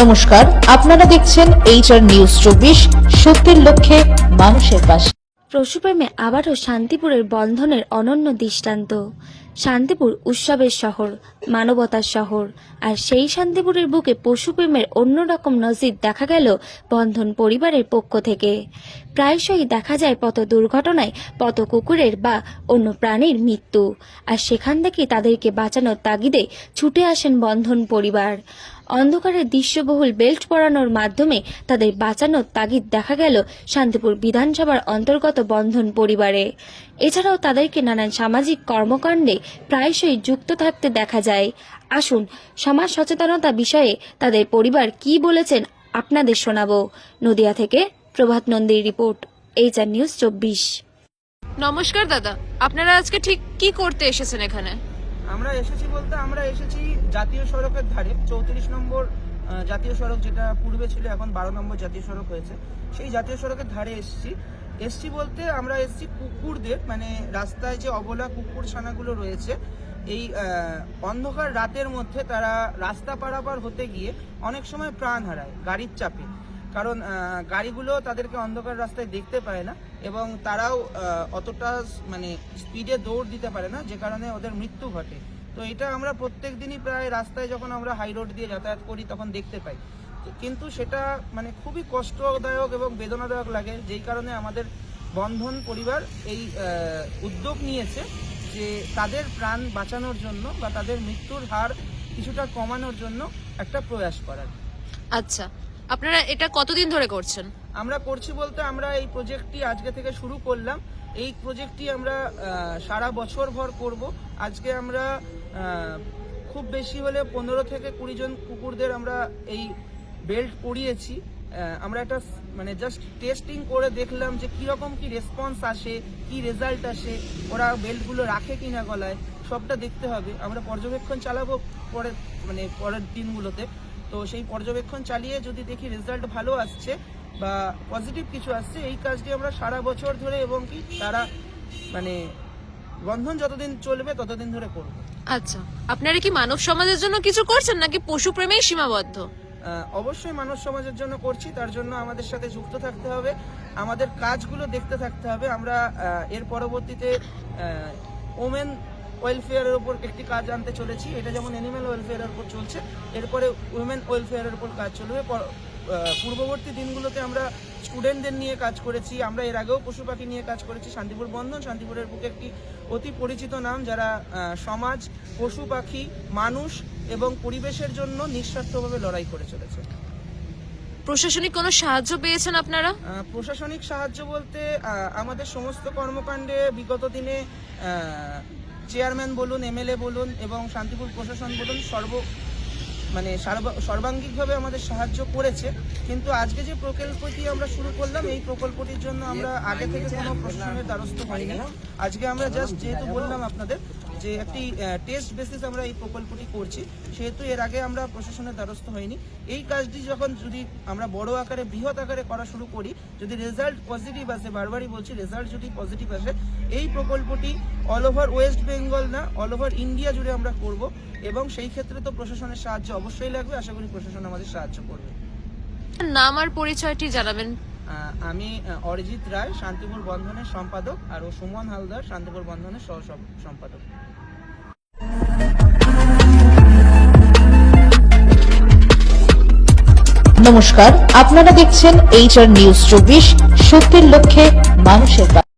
নমস্কার, আপনারা দেখছেন HR নিউজ 24, সত্যের লক্ষ্যে মানুষের পাশে। পশুপ্রেমে আবারও শান্তিপুরের বন্ধনের অনন্য দৃষ্টান্ত। শান্তিপুর উৎসবের শহর, মানবতার শহর, আর সেই শান্তিপুরের বুকে পশুপ্রেমের অন্যরকম নজির দেখা গেল বন্ধন পরিবারের পক্ষ থেকে। প্রায়শই দেখা যায় পথ দুর্ঘটনায় পথ কুকুরের বা অন্য প্রাণীর মৃত্যু, আর সেখান থেকে তাদেরকে বাঁচানোর তাগিদে ছুটে আসেন বন্ধন পরিবার। অন্ধকারের দৃশ্যবহুল বেল্ট পরানোর মাধ্যমে তাদের বাঁচানোর তাগিদ দেখা গেল শান্তিপুর বিধানসভার অন্তর্গত বন্ধন পরিবারে। এছাড়াও তাদেরকে নানান সামাজিক কর্মকাণ্ডে প্রায়শই যুক্ত থাকতে দেখা যায়। আসুন সমাজ সচেতনতা বিষয়ে তাদের পরিবার কি বলেছেন আপনাদের শোনাবো। নদিয়া থেকে প্রভাত নন্দীর রিপোর্ট, HR নিউজ 24। নমস্কার দাদা, আপনারা আজকে ঠিক কি করতে এসেছেন এখানে? আমরা এসেছি জাতীয় সড়কের ধারে 34 নম্বর জাতীয় সড়ক, যেটা পূর্বে ছিল এখন 12 নম্বর জাতীয় সড়ক হয়েছে, সেই জাতীয় সড়কের ধারে এসছি বলতে আমরা এসছি কুকুরদের, মানে রাস্তায় যে অবলা কুকুর ছানাগুলো রয়েছে, এই অন্ধকার রাতের মধ্যে তারা রাস্তা পারাপার হতে গিয়ে অনেক সময় প্রাণ হারায় গাড়ির চাপে। কারণ গাড়িগুলো তাদেরকে অন্ধকার রাস্তায় দেখতে পায় না এবং তারাও অতটা মানে স্পিডে দৌড় দিতে পারে না, যে কারণে ওদের মৃত্যু ঘটে। তো এটা আমরা প্রত্যেক দিনই প্রায় রাস্তায় যখন আমরা হাই রোড দিয়ে যাতায়াত করি তখন দেখতে পাই, কিন্তু সেটা মানে খুবই কষ্টদায়ক এবং বেদনাদায়ক লাগে। যেই কারণে আমাদের বন্ধন পরিবার এই উদ্যোগ নিয়েছে যে তাদের প্রাণ বাঁচানোর জন্য বা তাদের মৃত্যুর হার কিছুটা কমানোর জন্য একটা প্রয়াস করার। আচ্ছা, আপনারা এটা কতদিন ধরে করছেন? আমরা করছি বলতে আমরা এই প্রজেক্টটি আজকে থেকে শুরু করলাম। এই প্রজেক্টটি আমরা সারা বছর ভর করব। আজকে আমরা খুব বেশি হলে 15 থেকে 20 জন কুকুরদের আমরা এই বেল্ট পরিয়েছি। আমরা একটা মানে জাস্ট টেস্টিং করে দেখলাম যে কীরকম কি রেসপন্স আসে, কি রেজাল্ট আসে, ওরা বেল্টগুলো রাখে কিনা গলায়, সবটা দেখতে হবে। আমরা পর্যবেক্ষণ চালাবো পরের দিনগুলোতে। তো সেই পর্যবেক্ষণ চালিয়ে যদি দেখি রেজাল্ট ভালো আসছে বা পজিটিভ কিছু আসছে, এই কাজটি আমরা সারা বছর ধরে এবং কি সারা মানে বন্ধন যতদিন চলবে ততদিন ধরে করব। আচ্ছা, আপনারা কি মানব সমাজের জন্য কিছু করছেন নাকি পশুপ্রেমেই সীমাবদ্ধ? অবশ্যই মানব সমাজের জন্য করছি, তার জন্য আমাদের সাথে যুক্ত থাকতে হবে, আমাদের কাজগুলো দেখতে থাকতে হবে। আমরা এর পরবর্তীতে ওমেন ওয়েলফেয়ারের উপর একটি কাজ আনতে চলেছি। এটা যেমন অ্যানিম্যাল ওয়েলফেয়ারের উপর চলছে, এরপরে উইমেন ওয়েলফেয়ারের উপর কাজ চলবে। পূর্ববর্তী দিনগুলোতে আমরা স্টুডেন্টদের নিয়ে কাজ করেছি, আমরা এর আগেও পশু পাখি নিয়ে কাজ করেছি। শান্তিপুর বন্ধন শান্তিপুরের বুকে একটি অতি পরিচিত নাম, যারা সমাজ, পশু পাখি, মানুষ এবং পরিবেশের জন্য নিঃস্বার্থভাবে লড়াই করে চলেছে। প্রশাসনিক কোনো সাহায্য পেয়েছেন আপনারা? প্রশাসনিক সাহায্য বলতে আমাদের সমস্ত কর্মকাণ্ডে বিগত দিনে চেয়ারম্যান বলুন, MLA বলুন এবং শান্তিপুর প্রশাসন বলুন সর্বাঙ্গিকভাবে আমাদের সাহায্য করেছে। কিন্তু আজকে যে প্রকল্পটি আমরা শুরু করলাম, এই প্রকল্পটির জন্য আমরা আগে থেকে কোনো প্রশাসনের দ্বারস্থ হইনি। আজকে আমরা জাস্ট যেহেতু বললাম আপনাদের যে একটি টেস্ট বেসিস আমরা এই প্রকল্পটি করছি, সেহেতু এর আগে আমরা প্রশাসনের দ্বারস্থ হইনি। এই কাজটি যখন যদি আমরা বড় আকারে বৃহৎ আকারে করা শুরু করি, যদি রেজাল্ট পজিটিভ আসে, বারবারই বলছি রেজাল্ট যদি পজিটিভ আসে, এই প্রকল্পটি অল ওভার ওয়েস্ট বেঙ্গল না, অল ওভার ইন্ডিয়া জুড়ে আমরা করব এবং সেই ক্ষেত্রে তো প্রশাসনের সাহায্য অবশ্যই লাগবে। আশা করি প্রশাসন আমাদের সাহায্য করবে। নাম আর পরিচয়টি জানাবেন। আমি অরিজিৎ রায়, শান্তিপুর বন্ধনের সম্পাদক, আর ও সুমন হালদার, শান্তিপুর বন্ধনের সহ সম্পাদক। নমস্কার, আপনারা দেখছেন HR নিউজ 24, সত্যের লক্ষ্যে মানুষের পাশে।